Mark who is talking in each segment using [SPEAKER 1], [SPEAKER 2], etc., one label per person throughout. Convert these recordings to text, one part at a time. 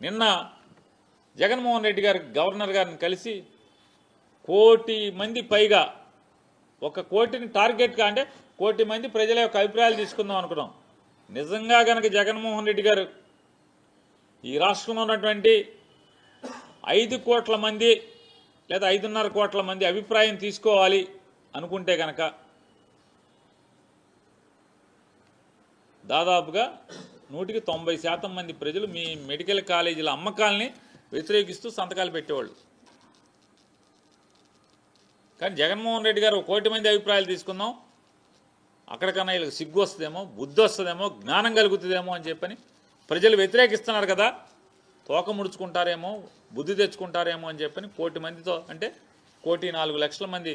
[SPEAKER 1] నిన్న జగన్మోహన్ రెడ్డి గారు గవర్నర్ గారిని కలిసి 1 కోటి మంది పైగా 1 కోటిని టార్గెట్గా అంటే 1 కోటి మంది ప్రజల యొక్క అభిప్రాయాలు తీసుకుందాం అనుకున్నాం. నిజంగా కనుక జగన్మోహన్ రెడ్డి గారు ఈ రాష్ట్రంలో ఉన్నటువంటి 5 కోట్ల మంది లేదా 5.5 కోట్ల మంది అభిప్రాయం తీసుకోవాలి అనుకుంటే కనుక దాదాపుగా 190% మంది ప్రజలు మీ మెడికల్ కాలేజీల అమ్మకాలని వ్యతిరేకిస్తూ సంతకాలు పెట్టేవాళ్ళు. కానీ జగన్మోహన్ రెడ్డి గారు 1 కోటి మంది అభిప్రాయాలు తీసుకుందాం, అక్కడికన్నా వీళ్ళకి సిగ్గు వస్తుందేమో, బుద్ధి వస్తుందేమో, జ్ఞానం కలుగుతుందేమో అని చెప్పని ప్రజలు వ్యతిరేకిస్తున్నారు కదా, తోక ముడుచుకుంటారేమో, బుద్ధి తెచ్చుకుంటారేమో అని చెప్పని 1 కోటి మందితో అంటే 1,04,00,000 మంది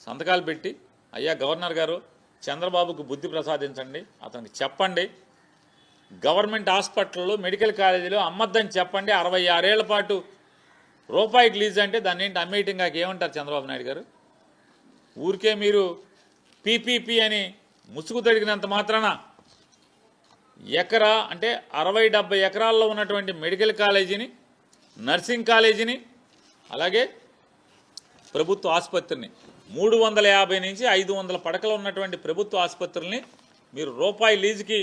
[SPEAKER 1] సంతకాలు పెట్టి, అయ్యా గవర్నర్ గారు చంద్రబాబుకు బుద్ధి ప్రసాదించండి, అతనికి చెప్పండి, గవర్నమెంట్ హాస్పిటల్లో మెడికల్ కాలేజీలో అమ్మద్దని చెప్పండి, 66 ఏళ్ల పాటు రూపాయికి లీజ్ అంటే దాన్ని ఏంటి అమ్మేయటం కాక ఏమంటారు చంద్రబాబు నాయుడు గారు? ఊరికే మీరు పీపీపీ అని ముసుగు తడిగినంత మాత్రాన ఎకరా అంటే 60-70 ఎకరాల్లో ఉన్నటువంటి మెడికల్ కాలేజీని, నర్సింగ్ కాలేజీని, అలాగే ప్రభుత్వ ఆసుపత్రిని 350 నుంచి 500 పడకలు ఉన్నటువంటి ప్రభుత్వ ఆసుపత్రుల్ని మీరు రూపాయి లీజుకి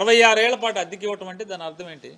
[SPEAKER 1] 66 ఏళ్ల పాటు అద్దెకి ఇవ్వటం అంటే దాని అర్థం ఏంటి?